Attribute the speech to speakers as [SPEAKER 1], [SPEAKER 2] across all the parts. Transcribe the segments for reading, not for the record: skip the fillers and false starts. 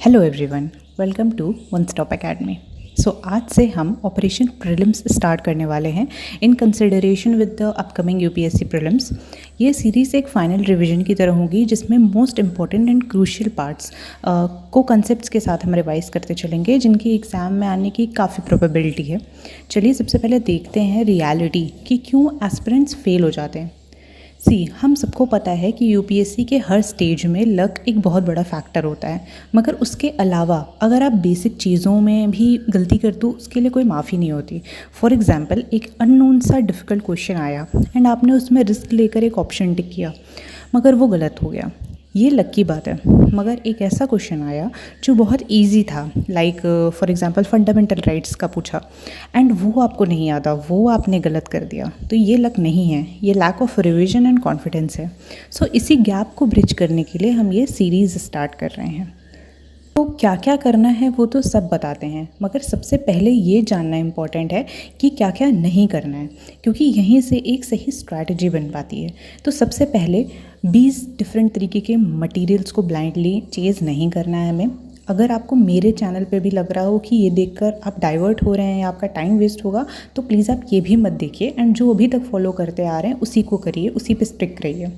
[SPEAKER 1] Hello everyone, welcome to one stop academy. आज से हम ऑपरेशन प्रीलिम्स स्टार्ट करने वाले हैं in consideration with the upcoming UPSC prelims. ये सीरीज़ एक फाइनल रिवीजन की तरह होगी जिसमें most important and crucial parts को कंसेप्ट्स के साथ हम रिवाइज करते चलेंगे जिनकी एग्ज़ाम में आने की काफ़ी प्रोबेबिलिटी है। चलिए सबसे पहले देखते हैं रियलिटी कि क्यों एस्पिरेंट्स फेल हो जाते हैं। हम सबको पता है कि यूपीएससी के हर स्टेज में लक एक बहुत बड़ा फैक्टर होता है, मगर उसके अलावा अगर आप बेसिक चीज़ों में भी गलती कर दो उसके लिए कोई माफ़ी नहीं होती। फॉर एग्जांपल, एक अननोन सा डिफ़िकल्ट क्वेश्चन आया एंड आपने उसमें रिस्क लेकर एक ऑप्शन टिक किया मगर वो गलत हो गया, ये लक की बात है। मगर एक ऐसा क्वेश्चन आया जो बहुत इजी था, like for example fundamental rights का पूछा एंड वो आपको नहीं आता, वो आपने गलत कर दिया, तो ये लक नहीं है, ये lack of revision and confidence है। इसी गैप को ब्रिज करने के लिए हम ये सीरीज़ स्टार्ट कर रहे हैं। तो क्या क्या करना है वो तो सब बताते हैं, मगर सबसे पहले ये जानना इम्पॉर्टेंट है कि क्या क्या नहीं करना है, क्योंकि यहीं से एक सही स्ट्रैटेजी बन पाती है। तो सबसे पहले 20 डिफरेंट तरीके के मटेरियल्स को ब्लाइंडली चेज़ नहीं करना है हमें। अगर आपको मेरे चैनल पे भी लग रहा हो कि ये देखकर आप डाइवर्ट हो रहे हैं या आपका टाइम वेस्ट होगा, तो प्लीज़ आप ये भी मत देखिए एंड जो अभी तक फॉलो करते आ रहे हैं उसी को करिए, उसी पे स्टिक रहिए।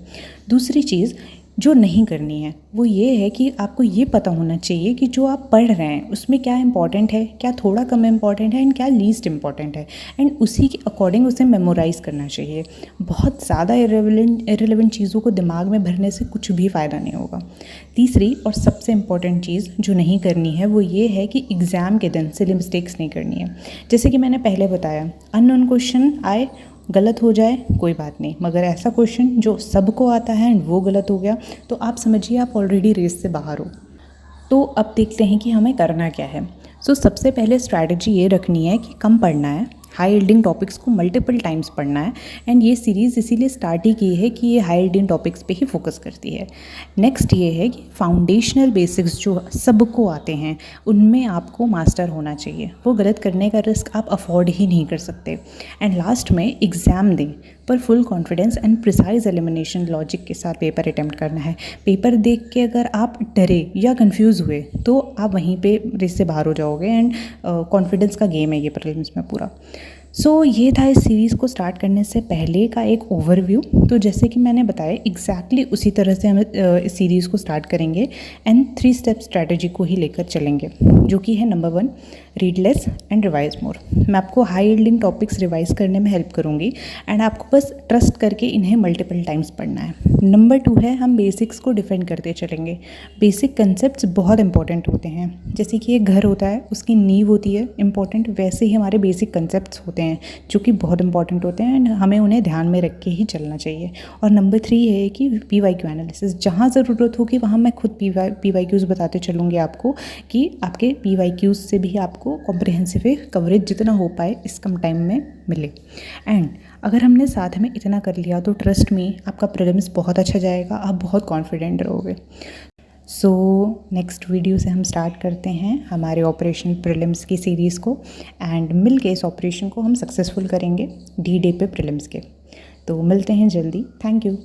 [SPEAKER 1] दूसरी चीज़ जो नहीं करनी है वो ये है कि आपको ये पता होना चाहिए कि जो आप पढ़ रहे हैं उसमें क्या इंपॉर्टेंट है, क्या थोड़ा कम इंपॉर्टेंट है एंड क्या लीस्ट इंपॉर्टेंट है, एंड उसी के अकॉर्डिंग उसे मेमोराइज़ करना चाहिए। बहुत ज़्यादा इरेलेवेंट चीज़ों को दिमाग में भरने से कुछ भी फ़ायदा नहीं होगा। तीसरी और सबसे इम्पॉर्टेंट चीज़ जो नहीं करनी है वो ये है कि एग्ज़ाम के दिन सिली मिस्टेक्स नहीं करनी है। जैसे कि मैंने पहले बताया, अननोन क्वेश्चन आए, गलत हो जाए कोई बात नहीं, मगर ऐसा क्वेश्चन जो सबको आता है एंड वो गलत हो गया तो आप समझिए आप ऑलरेडी रेस से बाहर हो। तो अब देखते हैं कि हमें करना क्या है। सबसे पहले स्ट्रैटेजी ये रखनी है कि कम पढ़ना है, हाई यील्डिंग टॉपिक्स को मल्टीपल टाइम्स पढ़ना है, एंड ये सीरीज़ इसीलिए स्टार्ट ही की है कि ये हाई यील्डिंग टॉपिक्स पे ही फोकस करती है। नेक्स्ट ये है कि फाउंडेशनल बेसिक्स जो सबको आते हैं उनमें आपको मास्टर होना चाहिए, वो गलत करने का रिस्क आप अफोर्ड ही नहीं कर सकते। एंड लास्ट में एग्ज़ाम दें पर full confidence and precise elimination logic के साथ पेपर अटैम्प्ट करना है। पेपर देख के अगर आप डरे या कंफ्यूज हुए तो आप वहीं पे रेस से बाहर हो जाओगे, एंड कॉन्फिडेंस का गेम है ये प्रीलिम्स में पूरा। ये था इस सीरीज़ को स्टार्ट करने से पहले का एक ओवरव्यू। तो जैसे कि मैंने बताया एग्जैक्टली उसी तरह से हम इस सीरीज़ को स्टार्ट करेंगे एंड 3 स्टेप स्ट्रैटेजी को ही लेकर चलेंगे, जो कि है number 1 read less and revise more. मैं आपको हाई यील्डिंग टॉपिक्स रिवाइज करने में हेल्प करूँगी एंड आपको बस ट्रस्ट करके इन्हें मल्टीपल टाइम्स पढ़ना है। नंबर 2 है हम बेसिक्स को डिफेंड करते चलेंगे। बेसिक कंसेप्ट्स बहुत इंपॉर्टेंट होते हैं, जैसे कि एक घर होता है उसकी नींव होती है इंपॉर्टेंट, वैसे ही हमारे बेसिक कंसेप्ट्स होते हैं जो कि बहुत इंपॉर्टेंट होते हैं एंड हमें उन्हें ध्यान में रख के ही चलना चाहिए। और नंबर 3 है कि PYQ एनालिसिस, जहाँ ज़रूरत होगी वहाँ मैं खुद PYQs बताते चलूँगी आपको कि आपके PYQs से भी आपको कॉम्प्रिहेंसिव कवरेज जितना हो पाए इस कम टाइम में मिले। एंड अगर हमने साथ में इतना कर लिया तो ट्रस्ट में आपका प्रीलिम्स बहुत अच्छा जाएगा, आप बहुत कॉन्फिडेंट रहोगे। नेक्स्ट वीडियो से हम स्टार्ट करते हैं हमारे ऑपरेशन प्रीलिम्स की सीरीज़ को, एंड मिल के इस ऑपरेशन को हम सक्सेसफुल करेंगे D-Day पे प्रीलिम्स के। तो मिलते हैं जल्दी। Thank you.